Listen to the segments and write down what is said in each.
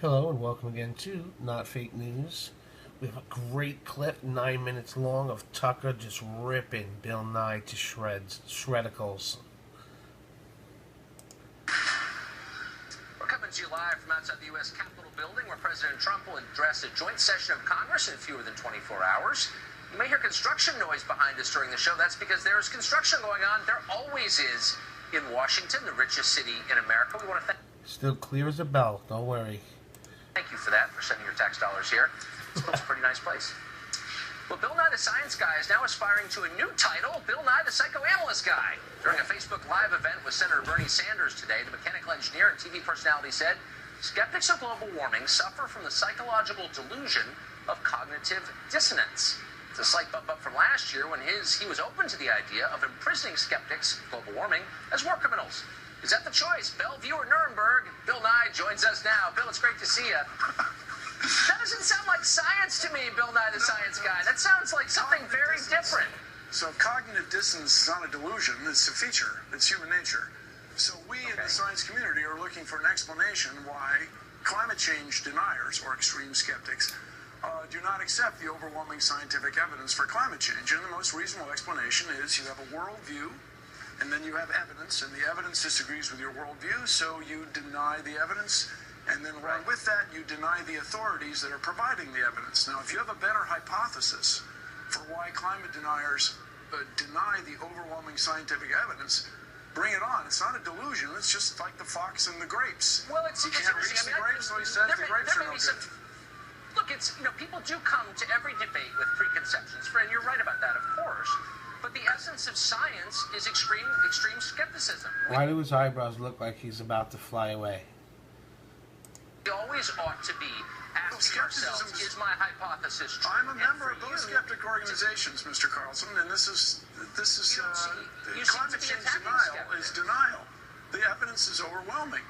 Hello and welcome again to Not Fake News. We have a great clip, 9 minutes long, of Tucker just ripping Bill Nye to shreds, shredicles. We're coming to you live from outside the U.S. Capitol building, where President Trump will address a joint session of Congress in fewer than 24 hours. You may hear construction noise behind us during the show. That's because there is construction going on. There always is in Washington, the richest city in America. We want to thank... Still clear as a bell, don't worry. Thank you for that, for sending your tax dollars here. It's a pretty nice place. Well, Bill Nye the Science Guy is now aspiring to a new title, Bill Nye the Psychoanalyst Guy. During a Facebook Live event with Senator Bernie Sanders today, the mechanical engineer and TV personality said, skeptics of global warming suffer from the psychological delusion of cognitive dissonance. It's a slight bump up from last year when he was open to the idea of imprisoning skeptics of global warming as war criminals. Is that the choice? Bellevue or Nuremberg? Bill Nye joins us now. Bill, it's great to see you. That doesn't sound like science to me, Bill Nye the Science Guy. That sounds like something very different. So cognitive dissonance is not a delusion, it's a feature. It's human nature. So we in the science community are looking for an explanation why climate change deniers or extreme skeptics do not accept the overwhelming scientific evidence for climate change. And the most reasonable explanation is you have a worldview, and then you have evidence, and the evidence disagrees with your worldview, so you deny the evidence, and then along with that, you deny the authorities that are providing the evidence. Now, if you have a better hypothesis for why climate deniers deny the overwhelming scientific evidence, bring it on. It's not a delusion. It's just like the fox and the grapes. Well, it's you can't reach the grapes, so he says the grapes are no good. Look, people do come to every debate with preconceptions, and you're right about that, of course. But the essence of science is extreme skepticism. Why do his eyebrows look like he's about to fly away? We always ought to be asking ourselves, is my hypothesis true? I'm a member of both skeptic organizations, Mr. Carlson, and this is climate change denial is denial. The evidence is overwhelming.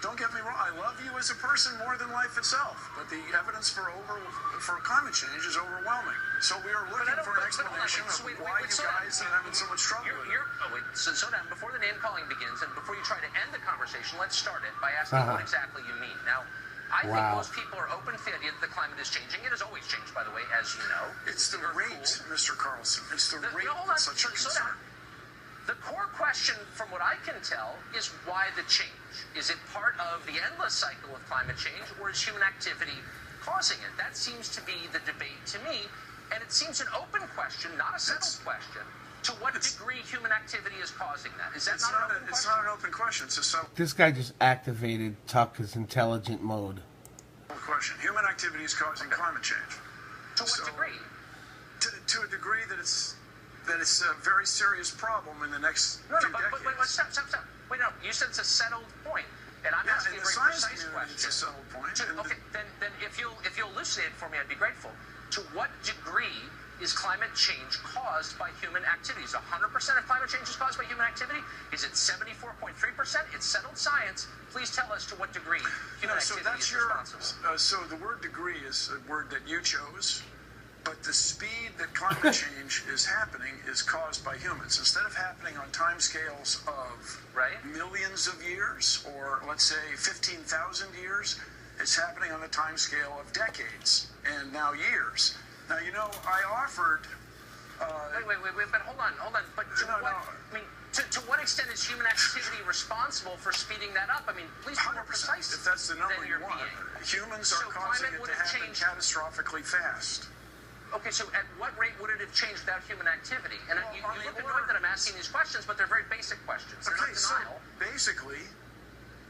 Don't get me wrong, I love you as a person more than life itself, but the evidence for climate change is overwhelming. So we are looking for an explanation of why you guys are having so much trouble with it. So down, before the name-calling begins, and before you try to end the conversation, let's start it by asking what exactly you mean. Now, I think most people are open to the idea that the climate is changing. It has always changed, by the way, as you know. It's the rate, Mr. Carlson. It's the rate that's such a concern. The core question, from what I can tell, is why the change? Is it part of the endless cycle of climate change, or is human activity causing it? That seems to be the debate to me, and it seems an open question, not a settled question. To what degree human activity is causing that? Is that not an open question? It's not an open question. It's a settled This guy just activated Tucker's intelligent mode. question. Human activity is causing climate change. To what degree? To a degree that it's a very serious problem in the next few decades. Wait, stop. Wait, no, you said it's a settled point, and I'm asking a very precise question. It's a settled point. Okay, then if you'll elucidate it for me, I'd be grateful. To what degree is climate change caused by human activities? 100% of climate change is caused by human activity? Is it 74.3%? It's settled science. Please tell us to what degree human activity is responsible. So the word degree is a word that you chose. But the speed that climate change is happening is caused by humans. Instead of happening on timescales of millions of years, or let's say 15,000 years, it's happening on the timescale of decades and now years. Now, I offered... Wait, but hold on. But to what extent is human activity responsible for speeding that up? I mean, please be more precise. If that's the number you want. Humans are causing it to happen catastrophically fast. Okay, so at what rate would it have changed without human activity? And you look annoyed that I'm asking these questions, but they're very basic questions. They're not denial. So basically,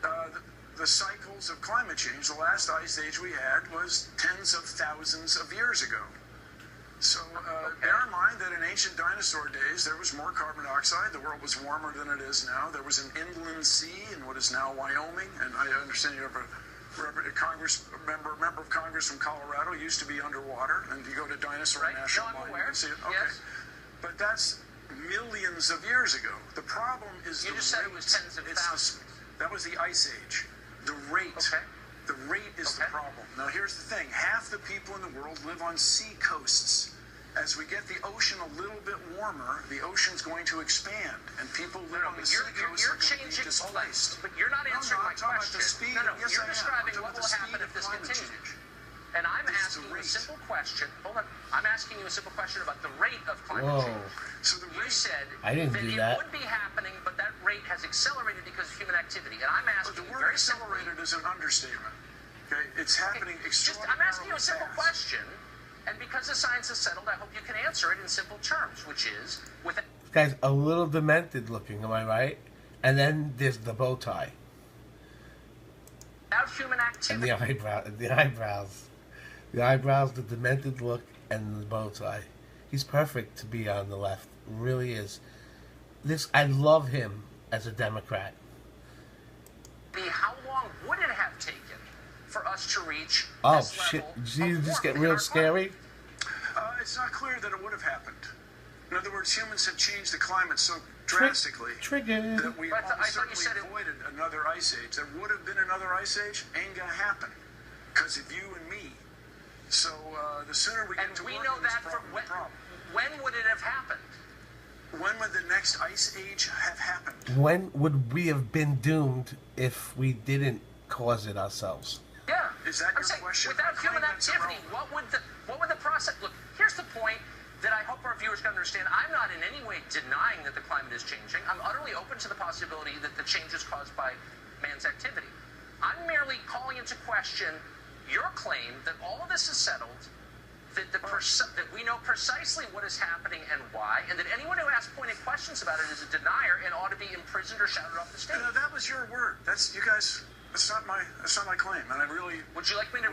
the cycles of climate change, the last ice age we had was tens of thousands of years ago. So bear in mind that in ancient dinosaur days, there was more carbon dioxide. The world was warmer than it is now. There was an inland sea in what is now Wyoming, and I understand you have a member of Congress from Colorado used to be underwater, and you go to Dinosaur National Park, you can see it. Okay. Yes. But that's millions of years ago. The problem is you just said it was tens of thousands. That was the ice age. The rate. Okay. The rate is the problem. Now here's the thing. Half the people in the world live on sea coasts. as we get the ocean a little bit warmer, the ocean's going to expand, and people live on the seacoast are going to be displaced. But you're not answering my question. Yes, you're describing what will happen if this continues. And I'm asking you a simple question. Hold on. I'm asking you a simple question about the rate of climate change. So the you said I didn't do that. It would be happening, but that rate has accelerated because of human activity. And I'm asking you very simply. The word accelerated is an understatement. Okay, it's happening extraordinarily I'm asking you a simple fast. question, and because the science is settled, I hope you can answer it in simple terms, which is with. This guy's a little demented looking, am I right? And then there's the bow tie. Without human activity. And the eyebrows, the demented look, and the bow tie. He's perfect to be on the left. Really is. I love him as a Democrat. How long would it have taken for us to reach this shit! Did you just get real scary? It's not clear that it would have happened. In other words, humans have changed the climate so drastically that we almost certainly avoided another ice age. There would have been another ice age, ain't gonna happen because of you and me. So the sooner we get to work on this problem, when would it have happened? When would the next ice age have happened? When would we have been doomed if we didn't cause it ourselves? Yeah. Is that your question? Without human activity, what would the process look? Here's the point that I hope our viewers can understand. I'm not in any way denying that the climate is changing. I'm utterly open to the possibility that the change is caused by man's activity. I'm merely calling into question your claim that all of this is settled, that we know precisely what is happening and why, and that anyone who asks pointed questions about it is a denier and ought to be imprisoned or shouted off the stage. No, that was your word. That's you guys. That's not my claim, and I really. Would you like me to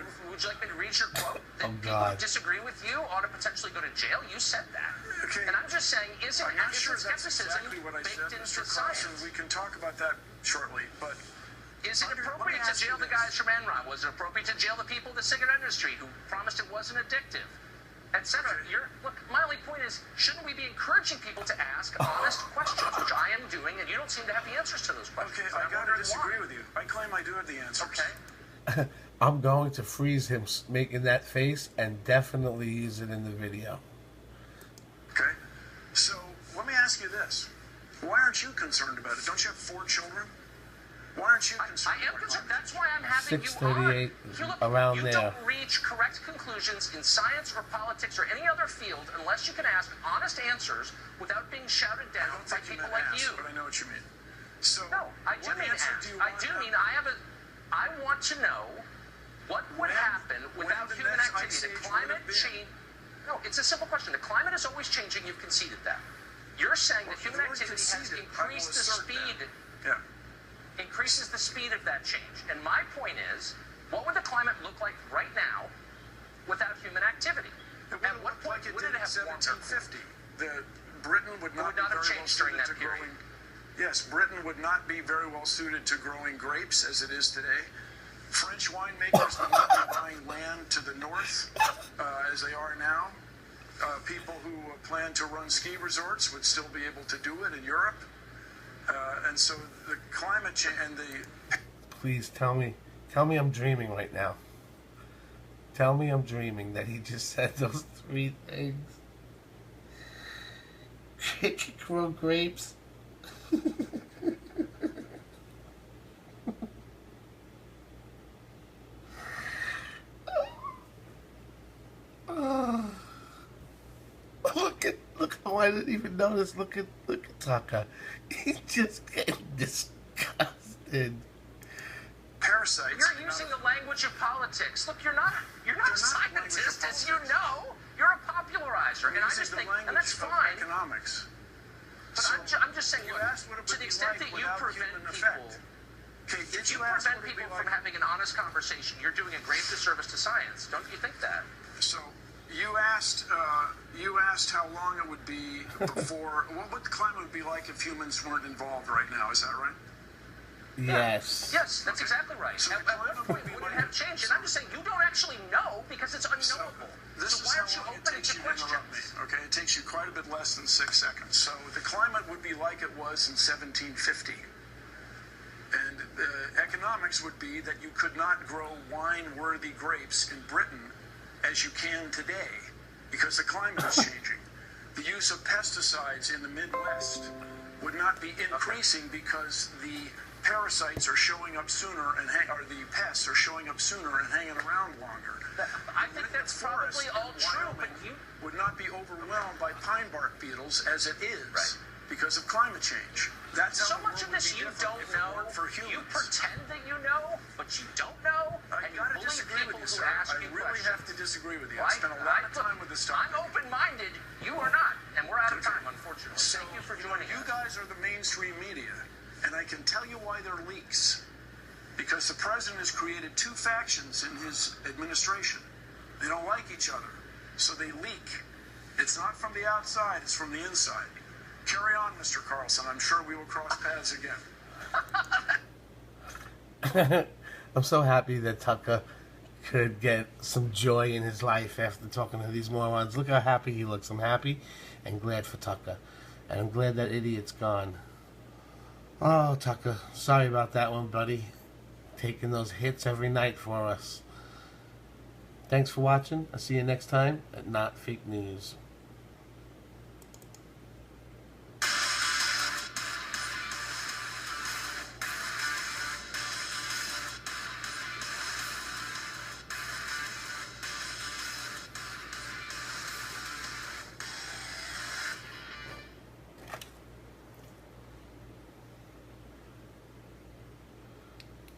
read your quote? That people who disagree with you ought to potentially go to jail. You said that. Okay. And I'm just saying, is it skepticism exactly what I said, baked into Mr. Carlson? science? We can talk about that shortly, but. Is it appropriate to jail the guys from Enron? Was it appropriate to jail the people in the cigarette industry who promised it wasn't addictive? Etc. Look, my only point is, shouldn't we be encouraging people to ask honest questions, which I am doing, and you don't seem to have the answers to those questions. Okay, I gotta disagree with you. I claim I do have the answers. Okay. I'm going to freeze him making that face and definitely use it in the video. Okay, so let me ask you this. Why aren't you concerned about it? Don't you have 4 children? Why aren't you concerned? I am concerned. That's why I'm having you 638 on. around you there. don't reach correct conclusions in science or politics or any other field unless you can ask honest answers without being shouted down by people like you. But I know what you mean. So no, I do mean ask. I want to know what would happen without human activity. The climate change. No, it's a simple question. The climate is always changing. You've conceded that. You're saying that human activity has increased the speed. Yeah. Increases the speed of that change. And my point is, what would the climate look like right now without human activity? At what point would it have warmed? 1750. Britain would not have changed during that period. Yes, Britain would not be very well suited to growing grapes as it is today. French winemakers would not be buying land to the north as they are now. People who plan to run ski resorts would still be able to do it in Europe. And so the climate change and the... Please tell me I'm dreaming right now. Tell me I'm dreaming that he just said those 3 things. Chicken grow grapes. Look how I didn't even notice. Look at Tucker. He's just getting disgusted. Parasites. You're using the language of politics. Look, you're not a scientist, as you know. You're a popularizer, and I just think, and that's fine. Economics. But So I'm just saying, look, to the extent that you prevent people, if you prevent people from having an honest conversation, you're doing a grave disservice to science. Don't you think that? So you asked how long it would be before. What the climate would be like if humans weren't involved right now? Is that right? Yes. Yes, that's exactly right. So at what point would it have changed? And I'm just saying, you don't actually know because it's unknowable. So why aren't you opening to questions? Okay, it takes you quite a bit less than 6 seconds. So the climate would be like it was in 1750. And economics would be that you could not grow wine-worthy grapes in Britain as you can today. because the climate is changing. The use of pesticides in the Midwest would not be increasing because the parasites are showing up sooner or the pests are showing up sooner and hanging around longer. I think that's probably all true, but you would not be overwhelmed by pine bark beetles as it is Right. because of climate change. That's how so the much world of this would be you different don't if it know. weren't for humans. You pretend that you know, but you don't know. I And you gotta bully disagree with people you, who sir. ask I you really questions. have to disagree with you. I Right? spent a lot of time with this topic. I'm open-minded. You are not, and we're out of time, unfortunately. So, Thank you for joining you us. guys are the mainstream media, and I can tell you why they're leaks. Because the president has created two factions in his administration. They don't like each other, so they leak. It's not from the outside, it's from the inside. Carry on, Mr. Carlson. I'm sure we will cross paths again. I'm so happy that Tucker could get some joy in his life after talking to these morons. Look how happy he looks. I'm happy and glad for Tucker. And I'm glad that idiot's gone. Oh, Tucker. Sorry about that one, buddy. Taking those hits every night for us. Thanks for watching. I'll see you next time at Not Fake News.